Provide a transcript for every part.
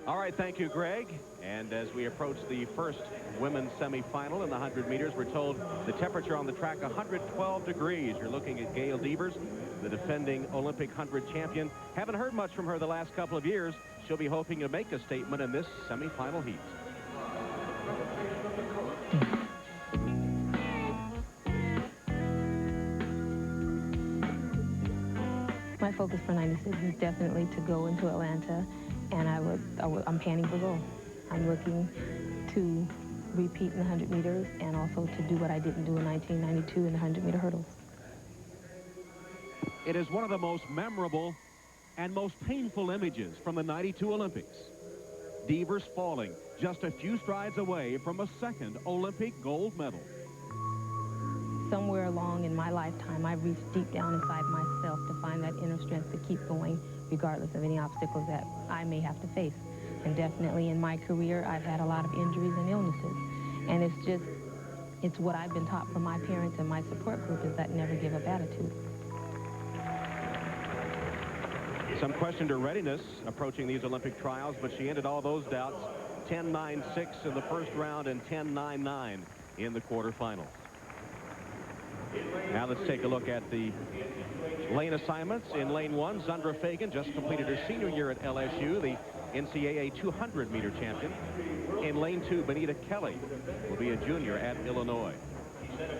All right, thank you, Greg. And as we approach the first women's semifinal in the 100 meters, we're told the temperature on the track 112 degrees. You're looking at Gail Devers, the defending Olympic 100 champion. Haven't heard much from her the last couple of years. She'll be hoping to make a statement in this semifinal heat. My focus for 96 is definitely to go into Atlanta, and I'm panning for gold. I'm looking to repeat in the 100 meters and also to do what I didn't do in 1992 in the 100-meter hurdles. It is one of the most memorable and most painful images from the 92 Olympics. Devers falling just a few strides away from a second Olympic gold medal. Somewhere along in my lifetime, I've reached deep down inside myself to find that inner strength to keep going, regardless of any obstacles that I may have to face. And definitely in my career, I've had a lot of injuries and illnesses. And it's what I've been taught from my parents and my support group is that never give up attitude. Some questioned her readiness approaching these Olympic trials, but she ended all those doubts. 10.96 in the first round and 10.99 in the quarterfinals. Now let's take a look at the lane assignments. In lane 1, Zundra Feagin just completed her senior year at LSU, the NCAA 200-meter champion. In lane 2, Benita Kelley will be a junior at Illinois.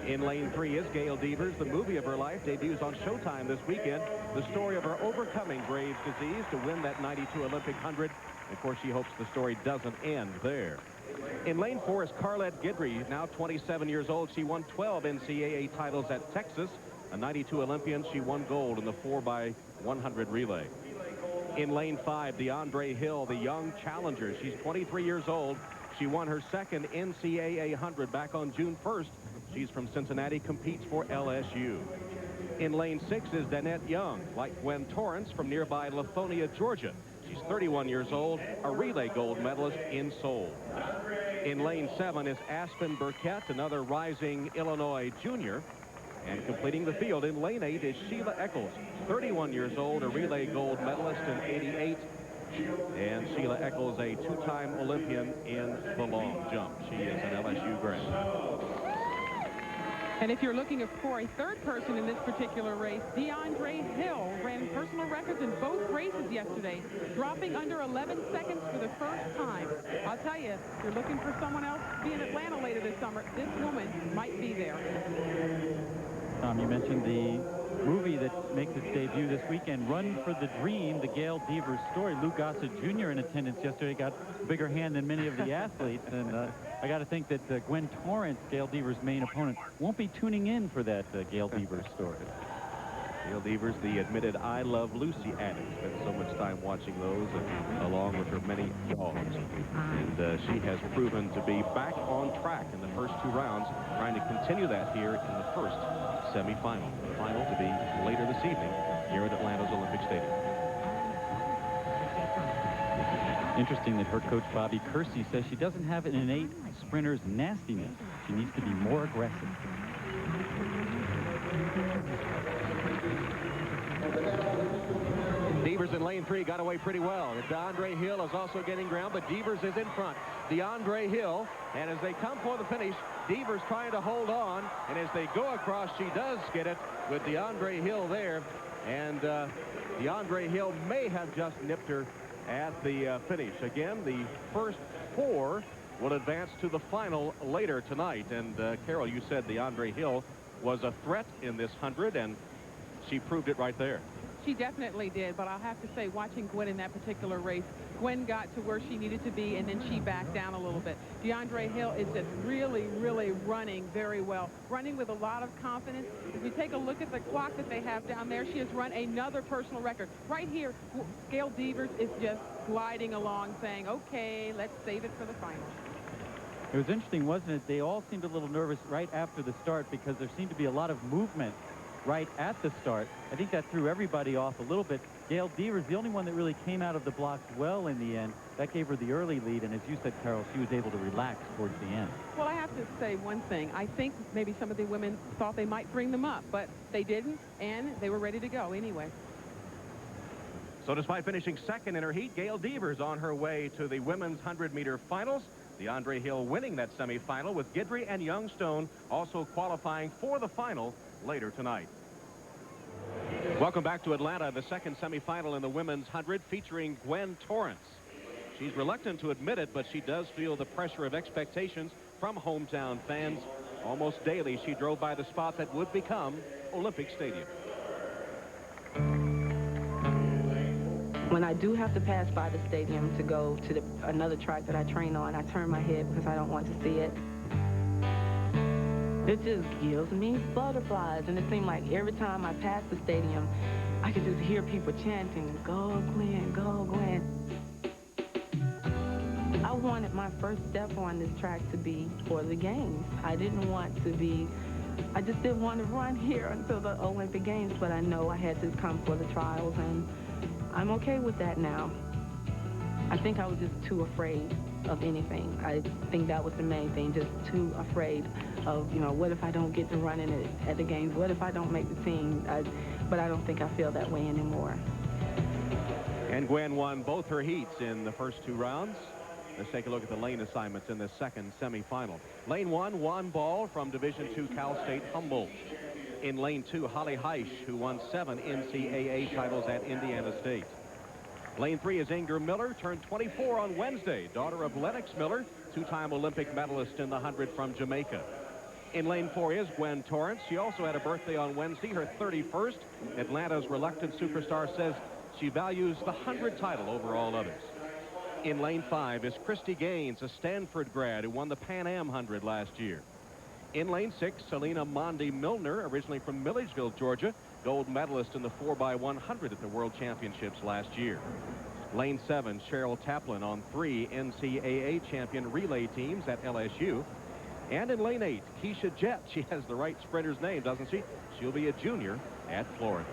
In lane 3 is Gail Devers. The movie of her life debuts on Showtime this weekend. The story of her overcoming Graves' disease to win that 92 Olympic 100. Of course, she hopes the story doesn't end there. In lane 4 is Carlette Guidry, now 27 years old. She won 12 NCAA titles at Texas. A 92 Olympian, she won gold in the 4x100 relay. In lane 5, Deandre Hill, the young challenger. She's 23 years old. She won her second NCAA 100 back on June 1st. She's from Cincinnati, competes for LSU. In lane 6 is Danette Young, like Gwen Torrance from nearby Lithonia, Georgia. She's 31 years old, a relay gold medalist in Seoul. In lane 7 is Aspen Burkett, another rising Illinois junior. And completing the field in lane 8 is Sheila Echols, 31 years old, a relay gold medalist in '88. And Sheila Echols, a two-time Olympian in the long jump. She is an LSU grad. And if you're looking for a third person in this particular race, Deandre Hill ran personal records in both races yesterday, dropping under 11 seconds for the first time. I'll tell you, if you're looking for someone else to be in Atlanta later this summer, this woman might be there. Tom, you mentioned the movie that makes its debut this weekend, Run for the Dream, the Gail Devers story. Lou Gossett Jr. in attendance yesterday, got a bigger hand than many of the athletes, and I got to think that Gwen Torrance, Gail Devers' main opponent, won't be tuning in for that Gail Devers story. Gail Devers, the admitted I Love Lucy addict, spent so much time watching those along with her many dogs. And she has proven to be back on track in the first 2 rounds, trying to continue that here in the first semifinal. The final to be later this evening here at Atlanta's Olympic Stadium. Interesting that her coach Bobby Kersey says she doesn't have an innate sprinter's nastiness. She needs to be more aggressive. Devers in lane 3 got away pretty well. Deandre Hill is also getting ground, but Devers is in front. Deandre Hill, and as they come for the finish, Devers trying to hold on, and as they go across, she does get it with Deandre Hill there, and Deandre Hill may have just nipped her at the finish. Again, the first 4 will advance to the final later tonight, and Carol, you said Deandre Hill was a threat in this 100, and she proved it right there. She definitely did, but I'll have to say, watching Gwen in that particular race, Gwen got to where she needed to be, and then she backed down a little bit. Deandre Hill is just really, really running very well, running with a lot of confidence. If you take a look at the clock that they have down there, she has run another personal record. Right here, Gail Devers is just gliding along, saying, okay, let's save it for the final. It was interesting, wasn't it? They all seemed a little nervous right after the start because there seemed to be a lot of movement right at the start. I think that threw everybody off a little bit. Gail Devers, the only one that really came out of the blocks well in the end. That gave her the early lead, and as you said, Carol, she was able to relax towards the end. Well, I have to say one thing. I think maybe some of the women thought they might bring them up, but they didn't, and they were ready to go anyway. So despite finishing second in her heat, Gail Devers on her way to the women's 100-meter finals. Deandre Hill winning that semifinal, with Guidry and Young-Stone also qualifying for the final later tonight. Welcome back to Atlanta, the second semifinal in the women's 100 featuring Gwen Torrance. She's reluctant to admit it, but she does feel the pressure of expectations from hometown fans. Almost daily, she drove by the spot that would become Olympic Stadium. When I do have to pass by the stadium to go to another track that I train on, I turn my head because I don't want to see it. It just gives me butterflies, and it seemed like every time I pass the stadium, I could just hear people chanting, "Go Gwen, go Gwen." I wanted my first step on this track to be for the games. I just didn't want to run here until the Olympic Games, but I know I had to come for the trials, and I'm okay with that now. I think I was just too afraid of anything. I think that was the main thing, just too afraid of, you know, what if I don't get to run in it at the games? What if I don't make the team? But I don't think I feel that way anymore. And Gwen won both her heats in the first two rounds. Let's take a look at the lane assignments in the second semifinal. Lane 1, Juan Bell from Division II Cal State Humboldt. In lane 2, Holli Hyche, who won 7 NCAA titles at Indiana State. Lane 3 is Inger Miller, turned 24 on Wednesday, daughter of Lennox Miller, two-time Olympic medalist in the 100 from Jamaica. In lane 4 is Gwen Torrance. She also had a birthday on Wednesday, her 31st. Atlanta's reluctant superstar says she values the 100 title over all others. In lane 5 is Chryste Gaines, a Stanford grad who won the Pan Am 100 last year. In lane 6, Celena Mondie-Milder, originally from Milledgeville, Georgia, gold medalist in the 4x100 at the World Championships last year. Lane 7, Cheryl Taplin on 3 NCAA champion relay teams at LSU. And in lane 8, Kisha Jett. She has the right sprinter's name, doesn't she? She'll be a junior at Florida.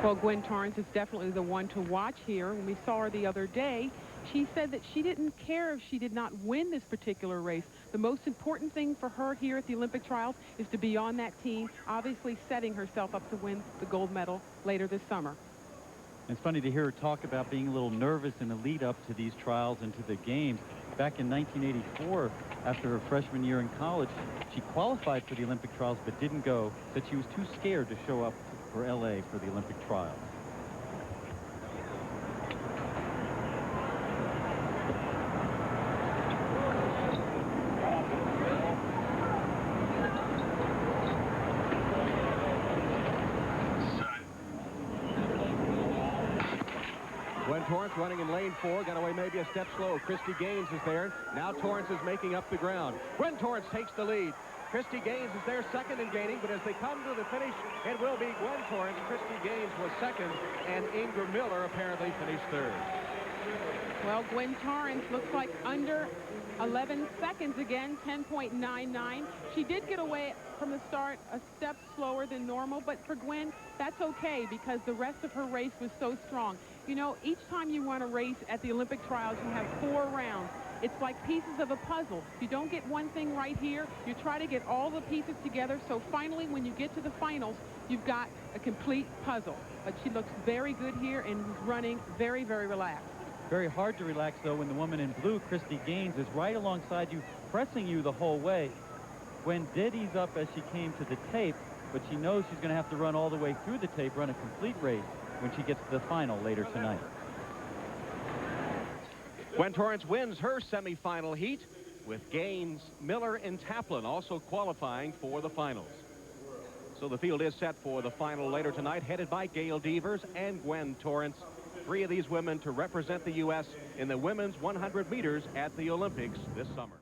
Well, Gwen Torrance is definitely the one to watch here. When we saw her the other day, she said that she didn't care if she did not win this particular race. The most important thing for her here at the Olympic trials is to be on that team, obviously setting herself up to win the gold medal later this summer. It's funny to hear her talk about being a little nervous in the lead up to these trials and to the games. Back in 1984, after her freshman year in college, she qualified for the Olympic trials but didn't go, said she was too scared to show up for LA for the Olympic trials. Gwen Torrance running in lane 4, got away maybe a step slow. Chryste Gaines is there. Now Torrance is making up the ground. Gwen Torrance takes the lead. Chryste Gaines is there second in gaining, but as they come to the finish, it will be Gwen Torrance. Chryste Gaines was second, and Inger Miller apparently finished third. Well, Gwen Torrance looks like under 11 seconds again, 10.99. She did get away from the start a step slower than normal, but for Gwen, that's okay because the rest of her race was so strong. You know, each time you run a race at the Olympic trials, you have 4 rounds. It's like pieces of a puzzle. If you don't get one thing right here, you try to get all the pieces together, so finally when you get to the finals, you've got a complete puzzle. But she looks very good here and running very, very relaxed. Very hard to relax, though, when the woman in blue, Chryste Gaines, is right alongside you, pressing you the whole way. Gwen did ease up as she came to the tape, but she knows she's going to have to run all the way through the tape, run a complete race when she gets to the final later tonight. Gwen Torrance wins her semifinal heat with Gaines, Miller, and Taplin also qualifying for the finals. So the field is set for the final later tonight, headed by Gail Devers and Gwen Torrance. 3 of these women to represent the U.S. in the women's 100 meters at the Olympics this summer.